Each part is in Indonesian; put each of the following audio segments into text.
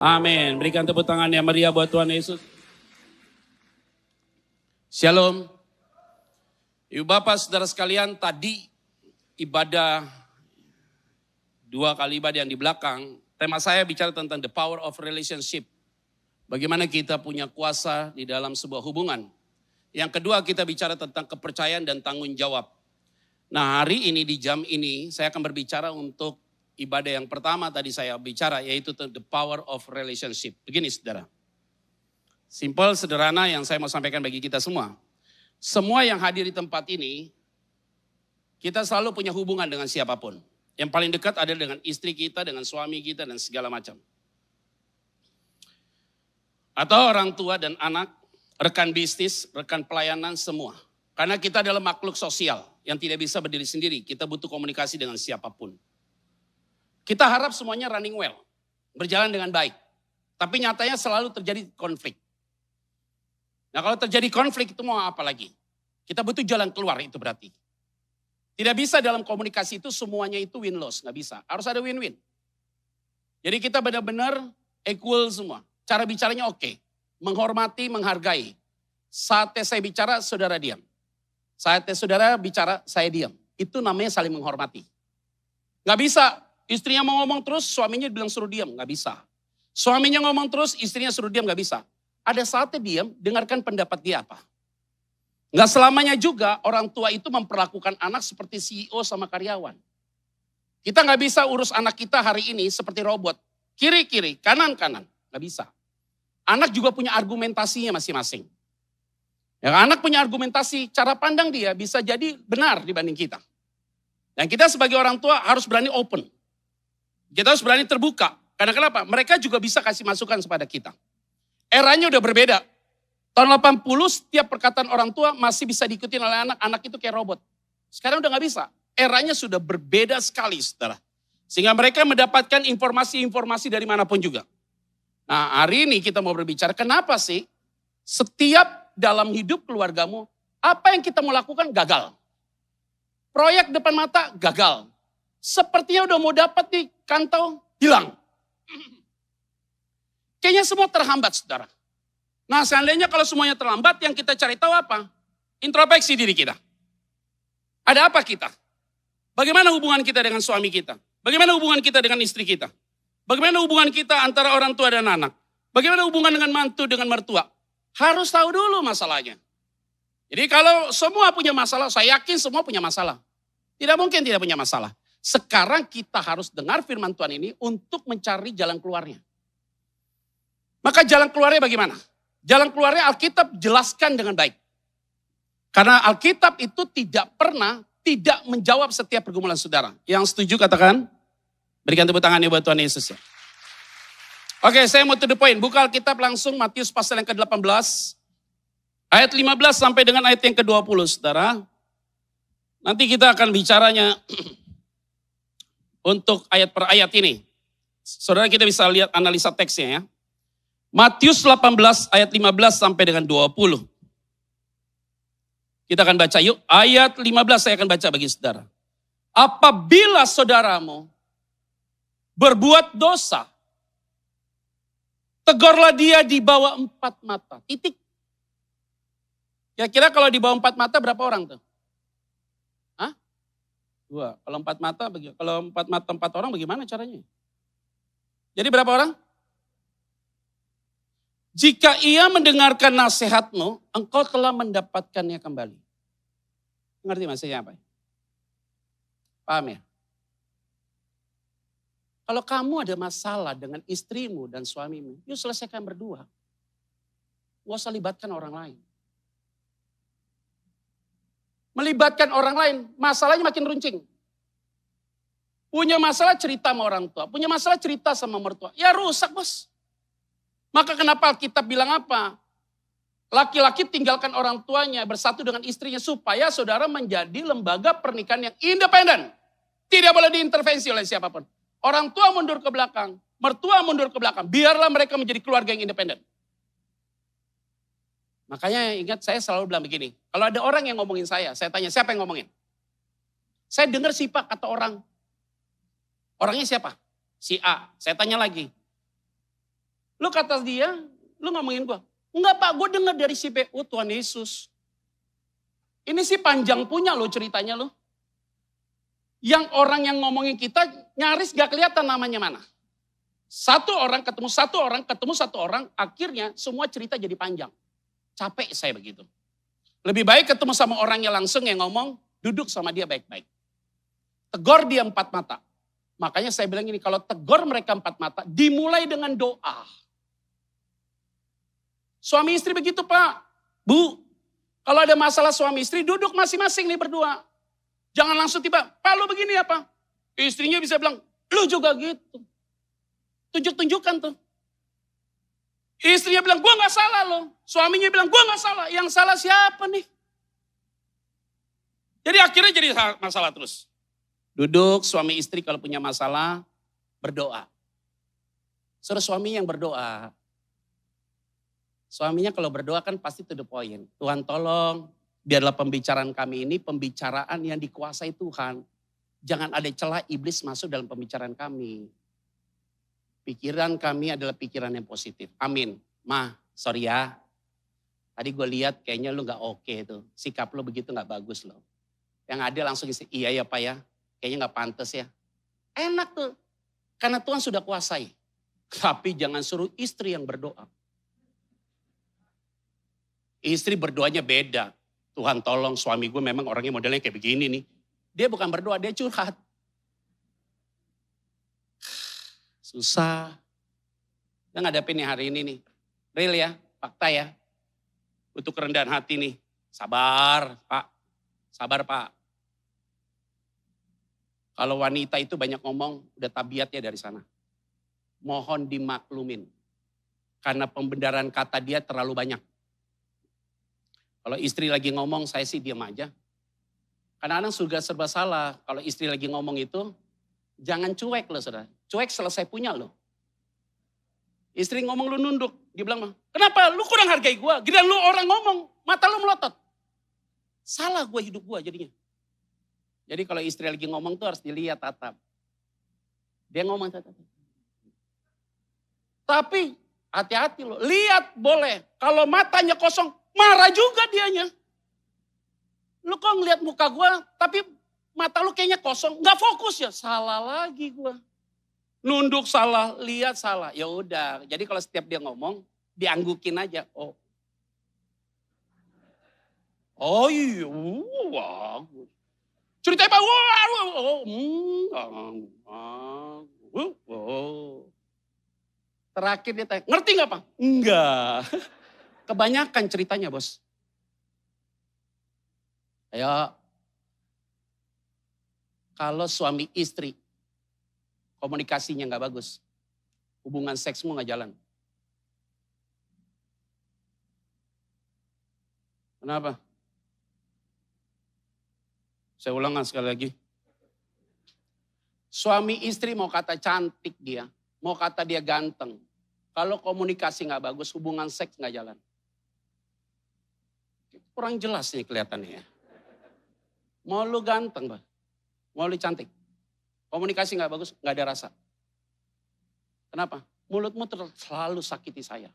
Amin. Berikan tepuk tangan yang meriah buat Tuhan Yesus. Shalom. Ibu Bapak, saudara sekalian, tadi ibadah, 2 kali ibadah yang di belakang, tema saya bicara tentang the power of relationship. Bagaimana kita punya kuasa di dalam sebuah hubungan. Yang kedua, kita bicara tentang kepercayaan dan tanggung jawab. Nah, hari ini di jam ini saya akan berbicara untuk ibadah yang pertama tadi saya bicara, yaitu the power of relationship. Begini saudara, simple, sederhana yang saya mau sampaikan bagi kita semua. Semua yang hadir di tempat ini, kita selalu punya hubungan dengan siapapun. Yang paling dekat adalah dengan istri kita, dengan suami kita, dan segala macam. Atau orang tua dan anak, rekan bisnis, rekan pelayanan, semua. Karena kita adalah makhluk sosial yang tidak bisa berdiri sendiri. Kita butuh komunikasi dengan siapapun. Kita harap semuanya running well, berjalan dengan baik. Tapi nyatanya selalu terjadi konflik. Nah, kalau terjadi konflik itu mau apa lagi? Kita butuh jalan keluar, itu berarti. Tidak bisa dalam komunikasi itu semuanya itu win-loss, nggak bisa. Harus ada win-win. Jadi kita benar-benar equal semua. Cara bicaranya oke. Menghormati, menghargai. Saatnya saya bicara, saudara diam. Saatnya saudara bicara, saya diam. Itu namanya saling menghormati. Nggak bisa. Istrinya mau ngomong terus, suaminya bilang suruh diam, gak bisa. Suaminya ngomong terus, istrinya suruh diam, gak bisa. Ada saatnya diam, dengarkan pendapat dia apa. Gak selamanya juga orang tua itu memperlakukan anak seperti CEO sama karyawan. Kita gak bisa urus anak kita hari ini seperti robot. Kiri-kiri, kanan-kanan, gak bisa. Anak juga punya argumentasinya masing-masing. Ya, anak punya argumentasi, cara pandang dia bisa jadi benar dibanding kita. Dan kita sebagai orang tua harus berani open. Kita harus berani terbuka. Karena kenapa? Mereka juga bisa kasih masukan kepada kita. Eranya udah berbeda. Tahun 80 setiap perkataan orang tua masih bisa diikuti oleh anak. Anak itu kayak robot. Sekarang udah gak bisa. Eranya sudah berbeda sekali, saudara. Sehingga mereka mendapatkan informasi-informasi dari manapun juga. Nah, hari ini kita mau berbicara, kenapa sih setiap dalam hidup keluargamu, apa yang kita mau lakukan gagal. Proyek depan mata gagal. Sepertinya udah mau dapat nih, kantau hilang. Kayaknya semua terhambat, saudara. Nah, seandainya kalau semuanya terlambat, yang kita cari tahu apa? Introspeksi diri kita. Ada apa kita? Bagaimana hubungan kita dengan suami kita? Bagaimana hubungan kita dengan istri kita? Bagaimana hubungan kita antara orang tua dan anak? Bagaimana hubungan dengan mantu, dengan mertua? Harus tahu dulu masalahnya. Jadi kalau semua punya masalah, saya yakin semua punya masalah. Tidak mungkin tidak punya masalah. Sekarang kita harus dengar firman Tuhan ini untuk mencari jalan keluarnya. Maka jalan keluarnya bagaimana? Jalan keluarnya Alkitab jelaskan dengan baik. Karena Alkitab itu tidak pernah tidak menjawab setiap pergumulan saudara. Yang setuju katakan, berikan tepuk tangannya buat Tuhan Yesus. Ya. Oke, saya mau to the point. Buka Alkitab langsung Matius pasal yang ke-18. Ayat 15 sampai dengan ayat yang ke-20, saudara. Nanti kita akan bicaranya untuk ayat per ayat ini. Saudara kita bisa lihat analisa teksnya ya. Matius 18 ayat 15 sampai dengan 20. Kita akan baca yuk. Ayat 15 saya akan baca bagi saudara. Apabila saudaramu berbuat dosa, tegurlah dia di bawah 4 mata. Titik. Kira-kira kalau di bawah 4 mata berapa orang tuh? 2. Kalau 4 mata, kalau 4 mata 4 orang bagaimana caranya? Jadi berapa orang? Jika ia mendengarkan nasihatmu, engkau telah mendapatkannya kembali. Ngerti maksudnya apa? Paham ya? Kalau kamu ada masalah dengan istrimu dan suamimu, yuk selesaikan berdua. Gak usah libatkan orang lain. Melibatkan orang lain, masalahnya makin runcing. Punya masalah cerita sama orang tua, punya masalah cerita sama mertua. Ya rusak bos. Maka kenapa Alkitab bilang apa? Laki-laki tinggalkan orang tuanya, bersatu dengan istrinya supaya saudara menjadi lembaga pernikahan yang independen. Tidak boleh diintervensi oleh siapapun. Orang tua mundur ke belakang, mertua mundur ke belakang. Biarlah mereka menjadi keluarga yang independen. Makanya ingat saya selalu bilang begini. Kalau ada orang yang ngomongin saya tanya siapa yang ngomongin? Saya dengar sifat kata orang. Orangnya siapa? Si A. Saya tanya lagi. Lu kata dia, lu ngomongin gue. Enggak Pak, gue dengar dari si B. Oh Tuhan Yesus. Ini sih panjang punya lo ceritanya lo. Yang orang yang ngomongin kita nyaris gak kelihatan namanya mana. Satu orang ketemu satu orang, akhirnya semua cerita jadi panjang. Capek saya begitu. Lebih baik ketemu sama orangnya langsung yang ngomong, duduk sama dia baik-baik. Tegur dia 4 mata. Makanya saya bilang ini, kalau tegur mereka 4 mata, dimulai dengan doa. Suami istri begitu Pak. Bu, kalau ada masalah suami istri, duduk masing-masing nih berdua. Jangan langsung tiba, Pak lu begini ya Pak. Istrinya bisa bilang, lu juga gitu. Tunjuk-tunjukkan tuh. Istrinya bilang, gua gak salah loh. Suaminya bilang, gua gak salah. Yang salah siapa nih? Jadi akhirnya jadi masalah terus. Duduk suami istri kalau punya masalah, berdoa. Suruh suami yang berdoa. Suaminya kalau berdoa kan pasti to the point. Tuhan tolong, biarlah pembicaraan kami ini pembicaraan yang dikuasai Tuhan. Jangan ada celah iblis masuk dalam pembicaraan kami. Pikiran kami adalah pikiran yang positif. Amin. Ma, sorry ya. Tadi gue lihat kayaknya lu gak oke tuh. Sikap lu begitu gak bagus loh. Yang ada langsung isi, iya ya Pak ya. Kayaknya gak pantas ya. Enak tuh. Karena Tuhan sudah kuasai. Tapi jangan suruh istri yang berdoa. Istri berdoanya beda. Tuhan tolong suami gue memang orangnya modelnya kayak begini nih. Dia bukan berdoa, dia curhat. Susah. Kita ngadepin nih hari ini nih. Real ya, fakta ya. Butuh kerendahan hati nih. Sabar Pak. Sabar Pak. Kalau wanita itu banyak ngomong, udah tabiatnya dari sana. Mohon dimaklumin. Karena pembenaran kata dia terlalu banyak. Kalau istri lagi ngomong, saya sih diam aja. Kadang-kadang surga serba salah. Kalau istri lagi ngomong itu, jangan cuek loh saudara. Cuek selesai punya loh. Istri ngomong lu nunduk. Dia bilang, kenapa lu kurang hargai gue? Giliran lu orang ngomong, mata lu melotot. Salah gue hidup gue jadinya. Jadi kalau istri lagi ngomong tuh harus dilihat tatap. Dia ngomong tatap. Tapi hati-hati loh. Lihat boleh. Kalau matanya kosong, marah juga dianya. Lu kok ngeliat muka gue, tapi mata lu kayaknya kosong. Gak fokus ya. Salah lagi gue. Nunduk salah, lihat salah. Ya udah. Jadi kalau setiap dia ngomong, dianggukin aja. Oh iya, bagus. Ceritanya Pak, terakhir dia tanya, ngerti gak Pak? Enggak. Kebanyakan ceritanya bos. Ayo, kalau suami istri, komunikasinya gak bagus, hubungan seksmu gak jalan. Kenapa? Saya ulangan sekali lagi. Suami istri mau kata cantik dia, mau kata dia ganteng. Kalau komunikasi gak bagus, hubungan seks gak jalan. Kurang jelas nih kelihatannya ya. Mau lu ganteng, Pak. Mau lu cantik. Komunikasi gak bagus, gak ada rasa. Kenapa? Mulutmu selalu sakiti saya.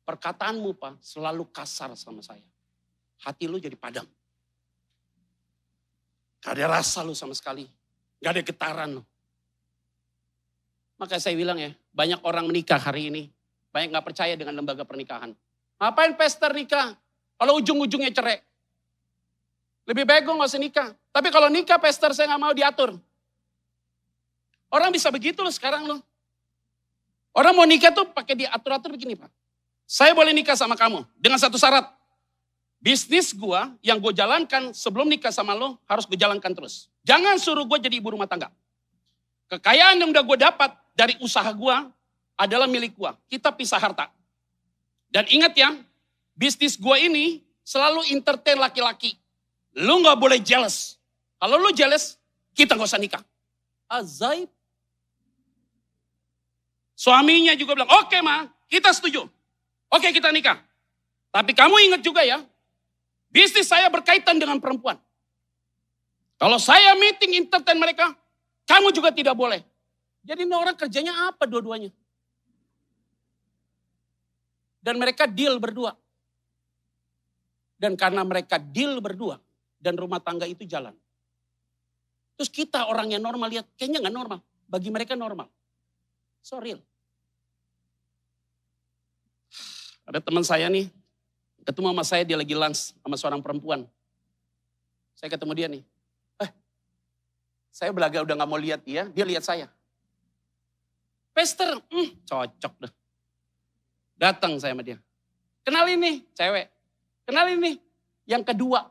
Perkataanmu Pak, selalu kasar sama saya. Hati lu jadi padam. Gak ada rasa lu sama sekali. Gak ada getaran lu. Maka saya bilang ya, banyak orang menikah hari ini. Banyak gak percaya dengan lembaga pernikahan. Ngapain pesta nikah? Kalau ujung-ujungnya cerai. Lebih baik gue gak usah nikah. Tapi kalau nikah pester saya gak mau diatur. Orang bisa begitu loh sekarang loh. Orang mau nikah tuh pakai diatur-atur begini Pak. Saya boleh nikah sama kamu dengan satu syarat. Bisnis gue yang gue jalankan sebelum nikah sama lo harus gue jalankan terus. Jangan suruh gue jadi ibu rumah tangga. Kekayaan yang udah gue dapat dari usaha gue adalah milik gue. Kita pisah harta. Dan ingat ya, bisnis gue ini selalu entertain laki-laki. Lu gak boleh jealous. Kalau lu jealous, kita gak usah nikah. Ajaib. Suaminya juga bilang, oke Ma, kita setuju. Oke kita nikah. Tapi kamu ingat juga ya, bisnis saya berkaitan dengan perempuan. Kalau saya meeting entertain mereka, kamu juga tidak boleh. Jadi ini orang kerjanya apa dua-duanya? Dan mereka deal berdua. Dan karena mereka deal berdua, dan rumah tangga itu jalan. Terus kita orang yang normal lihat, kayaknya gak normal. Bagi mereka normal. So real. Ada teman saya nih, ketemu sama saya, dia lagi lunch sama seorang perempuan. Saya ketemu dia nih. Saya belaga udah gak mau lihat dia lihat saya. Pastor, cocok deh. Datang saya sama dia. Kenalin nih, cewek. Kenalin nih, yang kedua.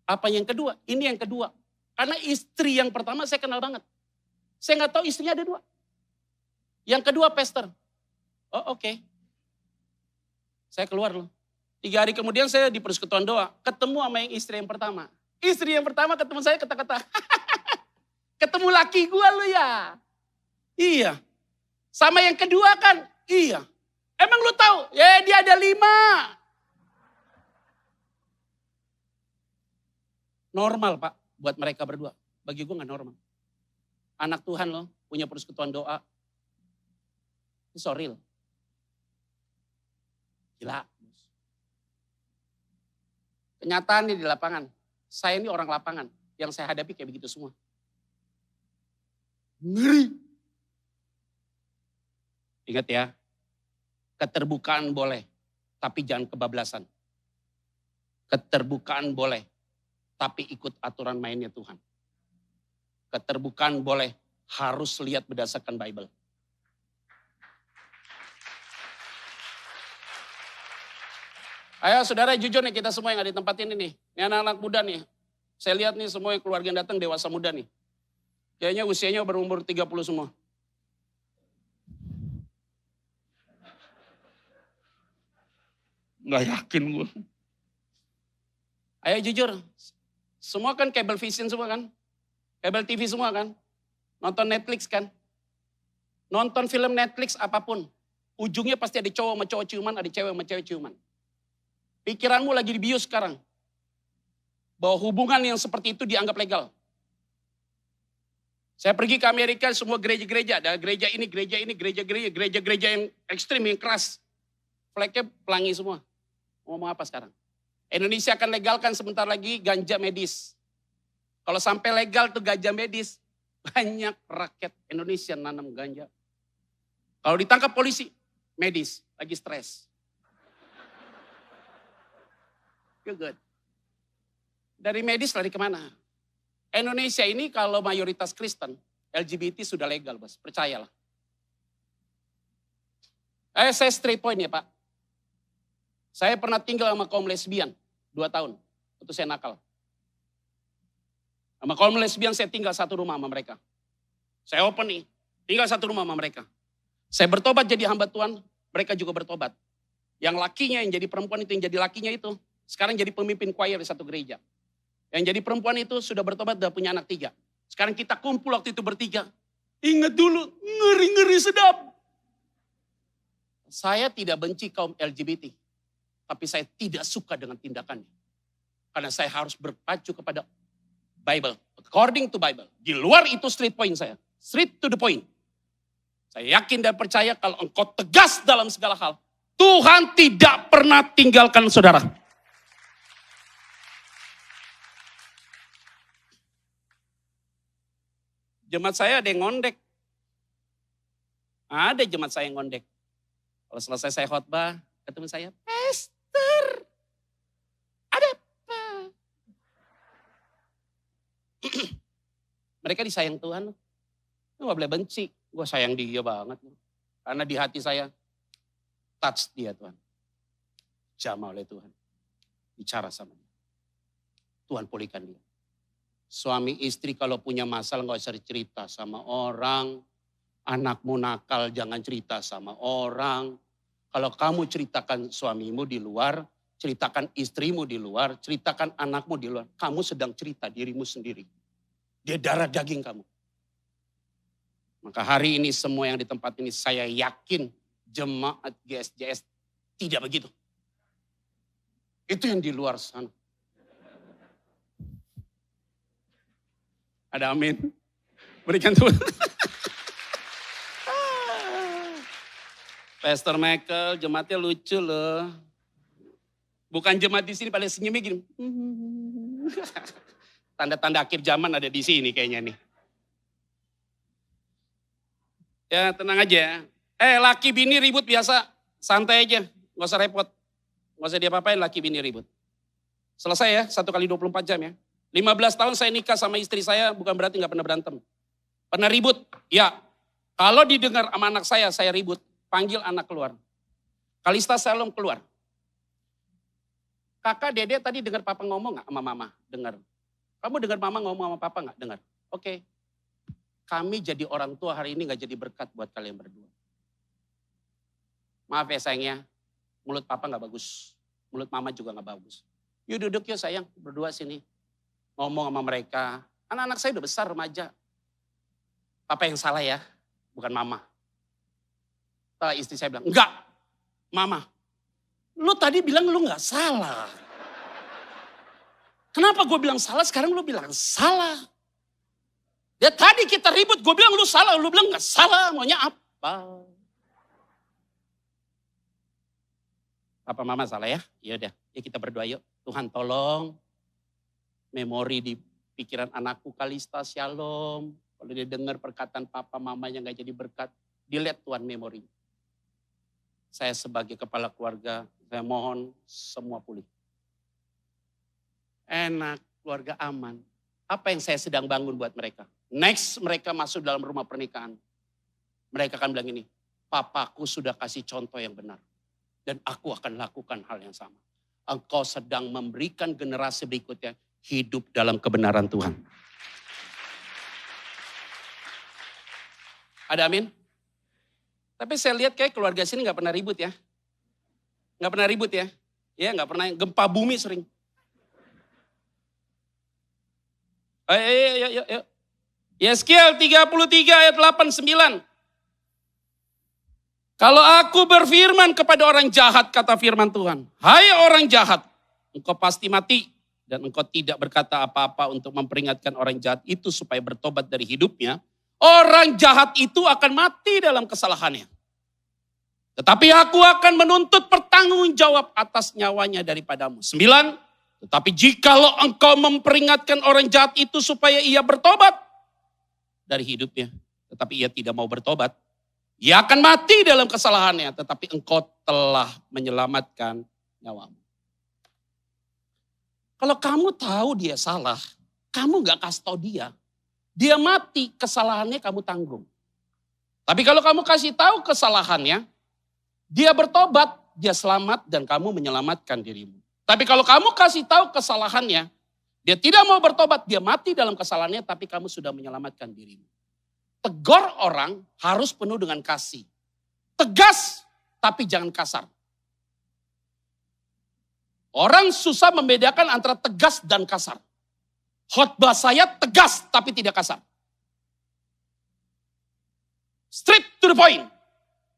Apa yang kedua? Ini yang kedua. Karena istri yang pertama saya kenal banget. Saya gak tahu istrinya ada dua. Yang kedua, pastor. Oh oke. Saya keluar loh. 3 hari kemudian saya di persekutuan doa. Ketemu sama yang istri yang pertama. Istri yang pertama ketemu saya kata-kata. Ketemu laki gua lu ya. Iya. Sama yang kedua kan? Iya. Emang lu tahu? Ya dia ada 5. Normal Pak buat mereka berdua. Bagi gua gak normal. Anak Tuhan loh punya persekutuan doa. Itu so real. Gila. Kenyataan di lapangan. Saya ini orang lapangan. Yang saya hadapi kayak begitu semua. Ngeri. Ingat ya. Keterbukaan boleh. Tapi jangan kebablasan. Keterbukaan boleh. Tapi ikut aturan mainnya Tuhan. Keterbukaan boleh. Harus lihat berdasarkan Bible. Ayo saudara jujur nih kita semua yang ada di tempat ini nih. Ini anak-anak muda nih. Saya lihat nih semua yang keluarga yang datang dewasa muda nih. Kayaknya usianya berumur 30 semua. Nggak yakin gue. Ayo jujur. Semua kan cable vision semua kan. Cable TV semua kan. Nonton Netflix kan. Nonton film Netflix apapun. Ujungnya pasti ada cowok sama cowok ciuman, ada cewek sama cewek ciuman. Pikiranmu lagi dibius sekarang. Bahwa hubungan yang seperti itu dianggap legal. Saya pergi ke Amerika, semua gereja-gereja. Ada gereja ini, gereja-gereja yang ekstrim, yang keras. Flagnya pelangi semua. Ngomong apa sekarang? Indonesia akan legalkan sebentar lagi ganja medis. Kalau sampai legal tuh ganja medis, banyak rakyat Indonesia nanam ganja. Kalau ditangkap polisi, medis, lagi stres. Good. Dari medis lari kemana? Indonesia ini kalau mayoritas Kristen, LGBT sudah legal bos, percayalah. Saya straight point ya Pak. Saya pernah tinggal sama kaum lesbian 2 tahun, waktu saya nakal. Sama kaum lesbian saya tinggal satu rumah sama mereka. Saya open nih, tinggal satu rumah sama mereka. Saya bertobat jadi hamba Tuhan, mereka juga bertobat. Yang lakinya yang jadi perempuan itu, yang jadi lakinya itu, sekarang jadi pemimpin choir di satu gereja. Yang jadi perempuan itu sudah bertobat, sudah punya anak 3. Sekarang kita kumpul waktu itu bertiga. Ingat dulu, ngeri-ngeri sedap. Saya tidak benci kaum LGBT. Tapi saya tidak suka dengan tindakannya. Karena saya harus berpacu kepada Bible. According to Bible. Di luar itu straight point saya. Straight to the point. Saya yakin dan percaya kalau engkau tegas dalam segala hal. Tuhan tidak pernah tinggalkan saudara. Jemaat saya ada yang ngondek. Ada jemaat saya yang ngondek. Kalau selesai saya khotbah, ketemu saya, Pastor, ada apa? Mereka disayang Tuhan. Lu gak boleh benci. Gue sayang dia banget. Karena di hati saya, touch dia Tuhan. Jamah oleh Tuhan. Bicara sama dia. Tuhan pulihkan dia. Suami istri kalau punya masalah gak usah cerita sama orang. Anakmu nakal jangan cerita sama orang. Kalau kamu ceritakan suamimu di luar, ceritakan istrimu di luar, ceritakan anakmu di luar. Kamu sedang cerita dirimu sendiri. Dia darah daging kamu. Maka hari ini semua yang di tempat ini saya yakin jemaat GSJS tidak begitu. Itu yang di luar sana. Ada amin. Berikan Tuhan. Pastor Michael, jemaatnya lucu loh. Bukan jemaat di sini pada senyumnya gini. Tanda-tanda akhir zaman ada di sini kayaknya nih. Ya tenang aja. Laki bini ribut biasa. Santai aja. Gak usah repot. Gak usah diapa-apain laki bini ribut. Selesai ya, 1 kali 24 jam ya. 15 tahun saya nikah sama istri saya bukan berarti gak pernah berantem. Pernah ribut? Ya. Kalau didengar sama anak saya ribut. Panggil anak keluar. Kalista Salom keluar. Kakak Dede tadi dengar papa ngomong gak sama mama? Dengar. Kamu dengar mama ngomong sama papa gak? Dengar. Oke. Kami jadi orang tua hari ini gak jadi berkat buat kalian berdua. Maaf ya sayangnya, mulut papa gak bagus. Mulut mama juga gak bagus. Yuk duduk yuk sayang, berdua sini. Ngomong sama mereka. Anak-anak saya udah besar remaja. Papa yang salah ya, bukan mama. Istri saya bilang, enggak, mama. Lu tadi bilang lu gak salah. Kenapa gue bilang salah, sekarang lu bilang salah. Ya tadi kita ribut, gue bilang lu salah, lu bilang gak salah, maunya apa? Papa mama salah ya? Yaudah, ya kita berdoa yuk. Tuhan tolong memori di pikiran anakku Kalista Shalom. Kalau dia dengar perkataan papa mama yang gak jadi berkat, delete Tuhan memori. Saya sebagai kepala keluarga, saya mohon semua pulih. Enak, keluarga aman. Apa yang saya sedang bangun buat mereka? Next mereka masuk dalam rumah pernikahan. Mereka akan bilang ini, papaku sudah kasih contoh yang benar. Dan aku akan lakukan hal yang sama. Engkau sedang memberikan generasi berikutnya hidup dalam kebenaran Tuhan. Ada amin? Tapi saya lihat kayak keluarga sini gak pernah ribut ya. Gak pernah ribut ya. Ya gak pernah, gempa bumi sering. Ayo. Yeskiel 33 ayat 8-9. Kalau aku berfirman kepada orang jahat, kata firman Tuhan. Hai orang jahat, engkau pasti mati. Dan engkau tidak berkata apa-apa untuk memperingatkan orang jahat itu supaya bertobat dari hidupnya. Orang jahat itu akan mati dalam kesalahannya. Tetapi aku akan menuntut pertanggungjawab atas nyawanya daripadamu. 9. Tetapi jikalau engkau memperingatkan orang jahat itu supaya ia bertobat dari hidupnya. Tetapi ia tidak mau bertobat. Ia akan mati dalam kesalahannya. Tetapi engkau telah menyelamatkan nyawamu. Kalau kamu tahu dia salah, kamu gak kasih tahu dia. Dia mati, kesalahannya kamu tanggung. Tapi kalau kamu kasih tahu kesalahannya, dia bertobat, dia selamat dan kamu menyelamatkan dirimu. Tapi kalau kamu kasih tahu kesalahannya, dia tidak mau bertobat, dia mati dalam kesalahannya, tapi kamu sudah menyelamatkan dirimu. Tegur orang harus penuh dengan kasih. Tegas, tapi jangan kasar. Orang susah membedakan antara tegas dan kasar. Khotbah saya tegas, tapi tidak kasar. Straight to the point.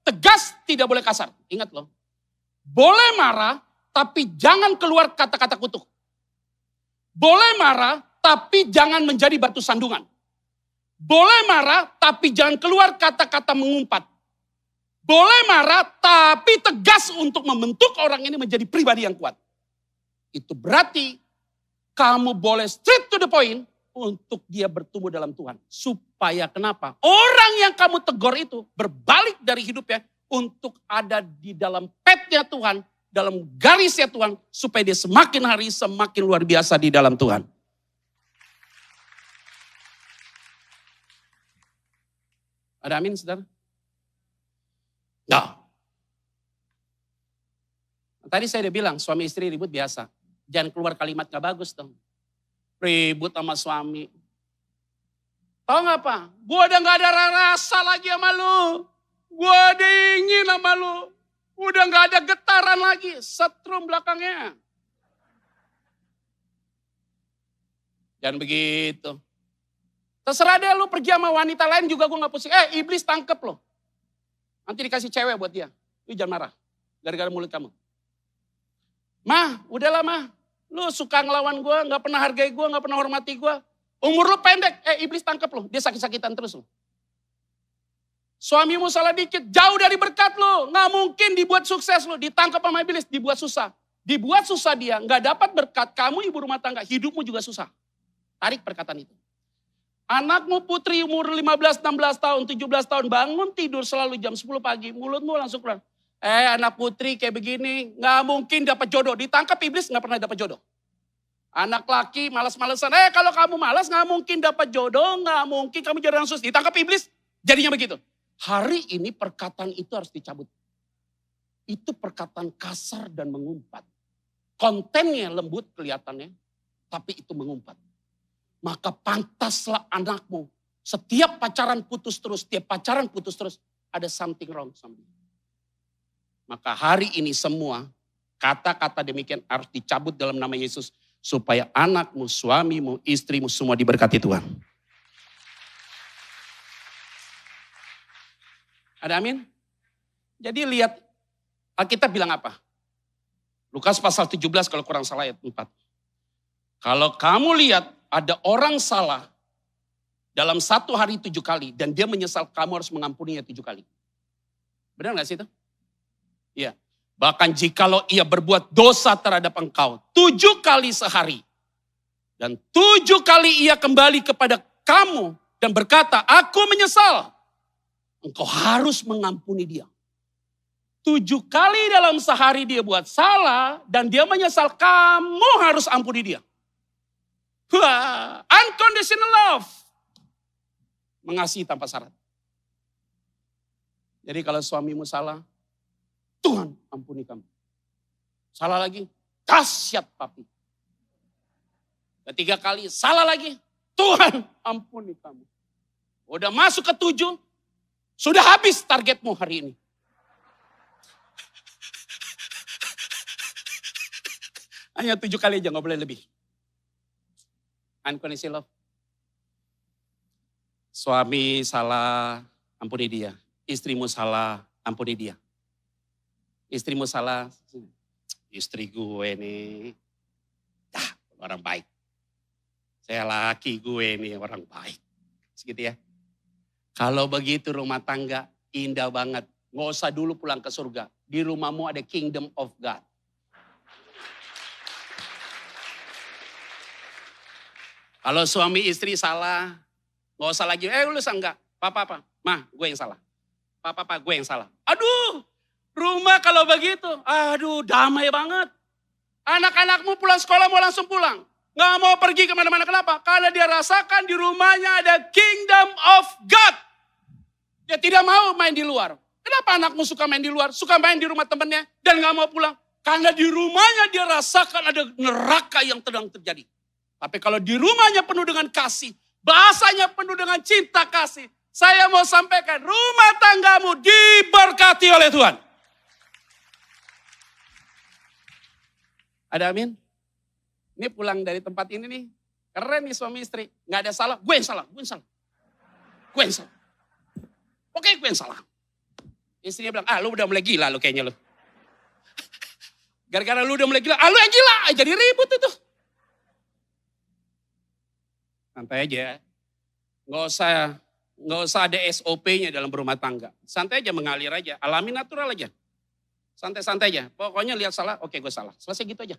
Tegas, tidak boleh kasar. Ingat loh. Boleh marah, tapi jangan keluar kata-kata kutuk. Boleh marah, tapi jangan menjadi batu sandungan. Boleh marah, tapi jangan keluar kata-kata mengumpat. Boleh marah, tapi tegas untuk membentuk orang ini menjadi pribadi yang kuat. Itu berarti kamu boleh straight to the point untuk dia bertumbuh dalam Tuhan. Supaya kenapa? Orang yang kamu tegur itu berbalik dari hidupnya untuk ada di dalam petnya Tuhan, dalam garisnya Tuhan, supaya dia semakin hari semakin luar biasa di dalam Tuhan. Ada amin, saudara? Nah. Tadi saya udah bilang, suami istri ribut biasa. Jangan keluar kalimat gak bagus dong. Ribut sama suami. Tahu gak apa? Gue udah gak ada rasa lagi sama lu. Gue dingin sama lu. Udah gak ada getaran lagi. Setrum belakangnya. Jangan begitu. Terserah deh lu pergi sama wanita lain juga gue gak pusing. Iblis tangkep lo. Nanti dikasih cewek buat dia. Lu jangan marah. Gara-gara mulut kamu. Mah, udahlah mah. Lu suka ngelawan gue, gak pernah hargai gue, gak pernah hormati gue. Umur lu pendek, iblis tangkep lu. Dia sakit-sakitan terus lu. Suamimu salah dikit, jauh dari berkat lo. Nggak mungkin dibuat sukses lo, ditangkap sama iblis, dibuat susah. Dibuat susah dia, nggak dapat berkat, kamu ibu rumah tangga, hidupmu juga susah. Tarik perkataan itu. Anakmu putri umur 15, 16 tahun, 17 tahun, bangun tidur selalu jam 10 pagi, mulutmu langsung keluar. Anak putri kayak begini, nggak mungkin dapat jodoh. Ditangkap iblis, nggak pernah dapat jodoh. Anak laki malas-malesan, kalau kamu malas nggak mungkin dapat jodoh, nggak mungkin kamu jadi orang sukses. Ditangkap iblis, jadinya begitu. Hari ini perkataan itu harus dicabut. Itu perkataan kasar dan mengumpat. Kontennya lembut kelihatannya, tapi itu mengumpat. Maka pantaslah anakmu. Setiap pacaran putus terus, ada something wrong sama dia. Maka hari ini semua kata-kata demikian harus dicabut dalam nama Yesus. Supaya anakmu, suamimu, istrimu semua diberkati Tuhan. Ada amin? Jadi lihat, Alkitab bilang apa? Lukas pasal 17 kalau kurang salah ayat 4. Kalau kamu lihat ada orang salah dalam satu hari 7 kali dan dia menyesal, kamu harus mengampuninya 7 kali. Benar gak sih itu? Iya. Bahkan jikalau ia berbuat dosa terhadap engkau 7 kali sehari. Dan 7 kali ia kembali kepada kamu dan berkata, aku menyesal. Engkau harus mengampuni dia. 7 kali dalam sehari dia buat salah dan dia menyesal, kamu harus ampuni dia. Wah, unconditional love. Mengasihi tanpa syarat. Jadi kalau suamimu salah, Tuhan ampuni kamu. Salah lagi, dahsyat papi. Ketiga kali, salah lagi, Tuhan ampuni kamu. Udah masuk ke 7, sudah habis targetmu hari ini. Hanya 7 kali aja, gak boleh lebih. Unconditional love. Suami salah, ampuni dia. Istrimu salah, ampuni dia. Istrimu salah, istri gue nih, orang baik. Saya laki gue nih, orang baik. Segitu ya. Kalau begitu rumah tangga indah banget. Nggak usah dulu pulang ke surga. Di rumahmu ada kingdom of God. Kalau suami istri salah, nggak usah lagi, lu enggak. Papa, mah gue yang salah. Papa, gue yang salah. Aduh, rumah kalau begitu, damai banget. Anak-anakmu pulang sekolah mau langsung pulang. Nggak mau pergi kemana-mana, kenapa? Karena dia rasakan di rumahnya ada kingdom of God. Dia tidak mau main di luar. Kenapa anakmu suka main di luar? Suka main di rumah temannya dan nggak mau pulang? Karena di rumahnya dia rasakan ada neraka yang sedang terjadi. Tapi kalau di rumahnya penuh dengan kasih, bahasanya penuh dengan cinta kasih. Saya mau sampaikan, rumah tanggamu diberkati oleh Tuhan. Ada amin? Ini pulang dari tempat ini nih, keren nih suami istri. Nggak ada salah, gue yang salah. Oke, gue yang salah. Istrinya bilang, lu udah mulai gila lu kayaknya lu. Gara-gara lu udah mulai gila, lu yang gila, jadi ribut itu. Santai aja, nggak usah ada SOP-nya dalam berumah tangga. Santai aja, mengalir aja, alami natural aja. Santai-santai aja, pokoknya lihat salah, oke gue salah. Selesai gitu aja.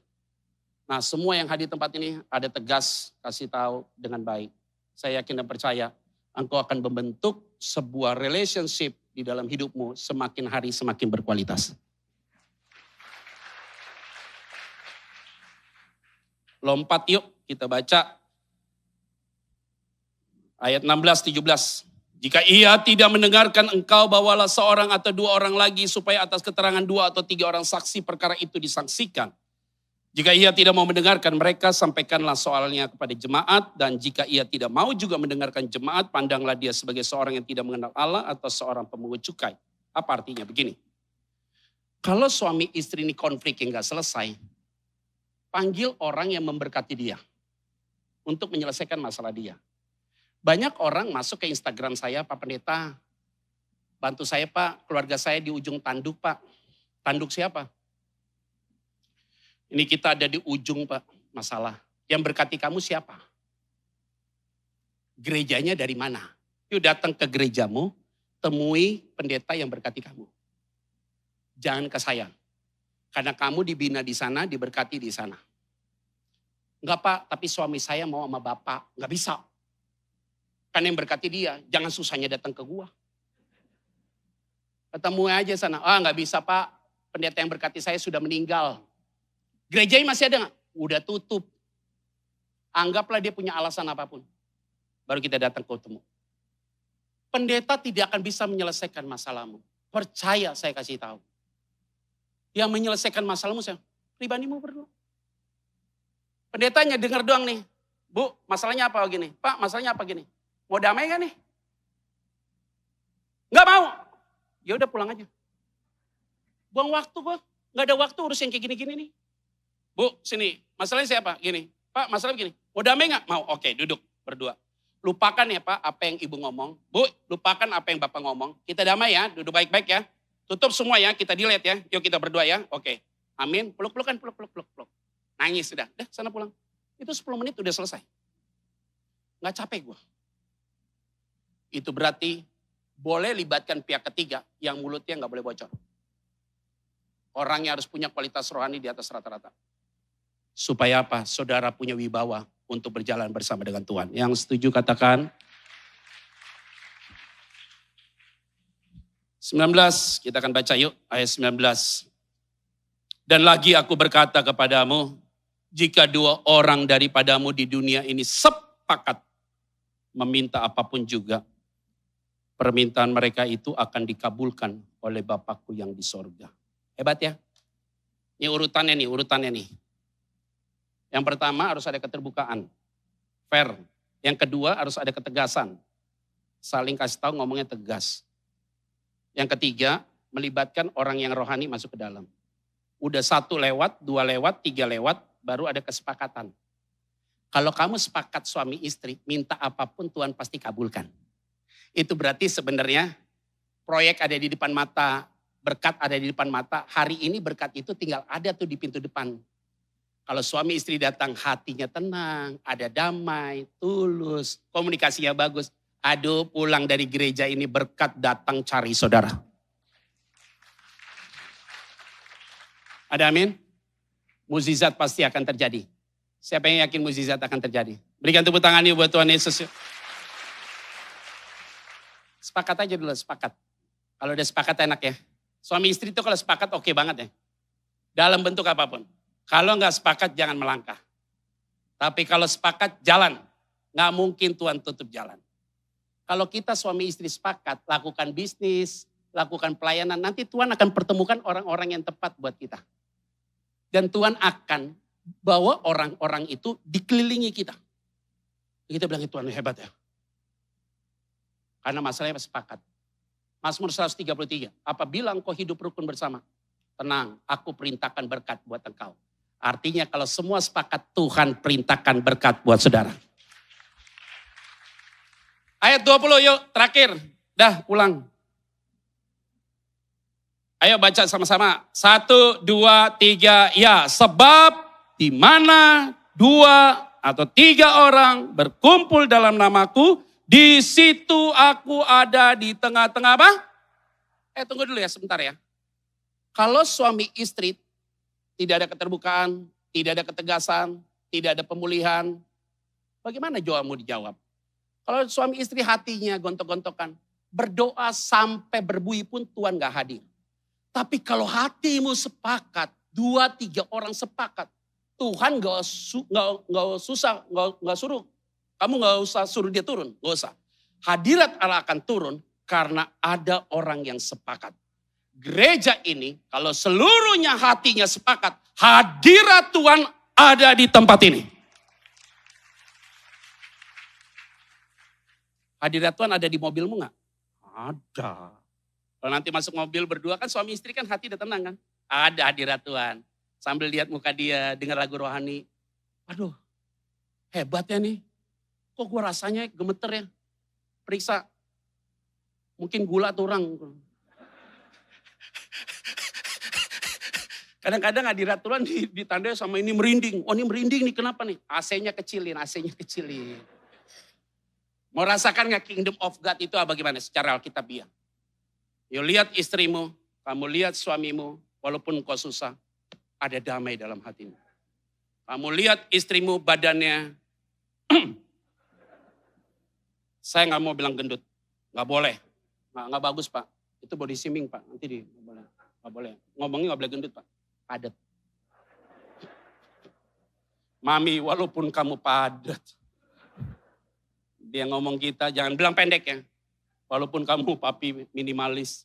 Nah semua yang hadir di tempat ini ada tegas, kasih tahu dengan baik. Saya yakin dan percaya, engkau akan membentuk sebuah relationship di dalam hidupmu semakin hari semakin berkualitas. Lompat yuk, kita baca ayat 16-17. Jika ia tidak mendengarkan engkau, bawalah seorang atau 2 orang lagi supaya atas keterangan 2 atau 3 orang saksi perkara itu disaksikan. Jika ia tidak mau mendengarkan mereka, sampaikanlah soalnya kepada jemaat. Dan jika ia tidak mau juga mendengarkan jemaat, pandanglah dia sebagai seorang yang tidak mengenal Allah atau seorang pemungut cukai. Apa artinya? Begini. Kalau suami istri ini konflik yang gak selesai, panggil orang yang memberkati dia untuk menyelesaikan masalah dia. Banyak orang masuk ke Instagram saya, Pak Pendeta, bantu saya Pak, keluarga saya di ujung tanduk Pak. Tanduk siapa? Ini kita ada di ujung Pak, masalah. Yang berkati kamu siapa? Gerejanya dari mana? Yuk datang ke gerejamu, temui pendeta yang berkati kamu. Jangan ke saya. Karena kamu dibina di sana, diberkati di sana. Enggak Pak, tapi suami saya mau sama Bapak. Enggak bisa. Kan yang berkati dia, jangan susahnya datang ke gua. Ketemu aja sana. Enggak bisa Pak, pendeta yang berkati saya sudah meninggal. Gereja ini masih ada enggak? Udah tutup. Anggaplah dia punya alasan apapun. Baru kita datang ketemu. Pendeta tidak akan bisa menyelesaikan masalahmu. Percaya saya kasih tahu. Yang menyelesaikan masalahmu saya, pribadimu berdua. Pendetanya dengar doang nih. Bu, masalahnya apa gini? Pak, masalahnya apa gini? Mau damai gak nih? Gak mau. Ya udah pulang aja. Buang waktu kok. Gak ada waktu urus yang kayak gini-gini nih. Bu, sini. Masalahnya siapa? Gini. Pak, masalah begini. Mau damai gak? Mau. Oke, duduk berdua. Lupakan ya Pak apa yang ibu ngomong. Bu, lupakan apa yang Bapak ngomong. Kita damai ya, duduk baik-baik ya. Tutup semua ya, kita delete ya. Yuk kita berdua ya. Oke. Amin. Peluk-pelukan, peluk-peluk. Nangis sudah. Dah sana pulang. Itu 10 menit udah selesai. Gak capek gue. Itu berarti boleh libatkan pihak ketiga yang mulutnya gak boleh bocor. Orangnya harus punya kualitas rohani di atas rata-rata. Supaya apa? Saudara punya wibawa untuk berjalan bersama dengan Tuhan. Yang setuju katakan. 19, kita akan baca yuk ayat 19. Dan lagi aku berkata kepadamu, jika 2 orang daripadamu di dunia ini sepakat meminta apapun juga, permintaan mereka itu akan dikabulkan oleh Bapakku yang di sorga. Hebat ya? Ini urutannya nih. Yang pertama harus ada keterbukaan, fair. Yang kedua harus ada ketegasan, saling kasih tahu ngomongnya tegas. Yang ketiga, melibatkan orang yang rohani masuk ke dalam. Udah 1 lewat, 2 lewat, 3 lewat, baru ada kesepakatan. Kalau kamu sepakat suami istri, minta apapun Tuhan pasti kabulkan. Itu berarti sebenarnya proyek ada di depan mata, berkat ada di depan mata. Hari ini berkat itu tinggal ada tuh di pintu depan. Kalau suami istri datang hatinya tenang, ada damai, tulus, komunikasinya bagus. Aduh, pulang dari gereja ini berkat datang cari saudara. Ada amin? Mukjizat pasti akan terjadi. Siapa yang yakin mukjizat akan terjadi? Berikan tepuk tangan yuk buat Tuhan Yesus. Sepakat aja dulu, sepakat. Kalau udah sepakat enak ya. Suami istri itu kalau sepakat oke banget ya. Dalam bentuk apapun. Kalau nggak sepakat jangan melangkah. Tapi kalau sepakat jalan. Nggak mungkin Tuhan tutup jalan. Kalau kita suami istri sepakat, lakukan bisnis, lakukan pelayanan, nanti Tuhan akan pertemukan orang-orang yang tepat buat kita. Dan Tuhan akan bawa orang-orang itu dikelilingi kita. Kita bilang Tuhan hebat ya. Karena masalahnya sepakat. Mazmur 133, apabila engkau hidup rukun bersama, tenang, aku perintahkan berkat buat engkau. Artinya kalau semua sepakat, Tuhan perintahkan berkat buat saudara. Ayat 20 yuk, terakhir. Dah pulang. Ayo baca sama-sama. 1, 2, 3, ya. Sebab di mana 2 atau 3 orang berkumpul dalam namaku, di situ aku ada di tengah-tengah apa? Tunggu dulu ya sebentar ya. Kalau suami istri tidak ada keterbukaan, tidak ada ketegasan, tidak ada pemulihan, bagaimana doamu dijawab? Kalau suami istri hatinya gontok-gontokan, berdoa sampai berbuih pun Tuhan gak hadir. Tapi kalau hatimu sepakat, 2-3 orang sepakat, Tuhan gak suruh. Kamu gak usah suruh dia turun, gak usah. Hadirat Allah akan turun karena ada orang yang sepakat. Gereja ini kalau seluruhnya hatinya sepakat, hadirat Tuhan ada di tempat ini. Hadirat Tuhan ada di mobilmu gak? Ada. Kalau nanti masuk mobil berdua kan suami istri kan hati udah tenang kan? Ada hadirat Tuhan. Sambil lihat muka dia, dengar lagu rohani. Aduh, hebat ya nih. Kok gue rasanya gemeter ya? Periksa. Mungkin gula turang. Kadang-kadang hadirat Tuhan ditandai sama ini merinding. Oh ini merinding nih, kenapa nih? AC-nya kecilin. Mau rasakan gak kingdom of God itu apa gimana secara alkitabiah? Yuk lihat istrimu, kamu lihat suamimu, walaupun kau susah, ada damai dalam hatimu. Kamu lihat istrimu badannya, saya nggak mau bilang gendut, nggak boleh, nggak bagus Pak. Itu body shaming Pak, nanti nggak boleh. Ngomongnya nggak boleh gendut Pak, padat. Mami, walaupun kamu padat, dia ngomong kita jangan bilang pendek ya. Walaupun kamu papi minimalis.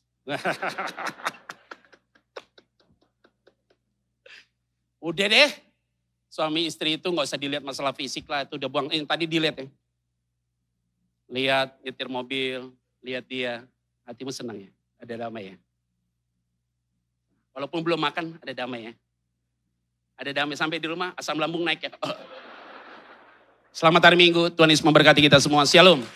Udah deh, suami istri itu nggak usah dilihat masalah fisik lah, itu udah buang. Tadi dilihat ya. Lihat nyetir mobil, lihat dia, hatimu senang ya, ada damai ya. Walaupun belum makan, ada damai ya. Ada damai sampai di rumah, asam lambung naik ya. Selamat hari Minggu, Tuhan Yesus memberkati kita semua. Shalom.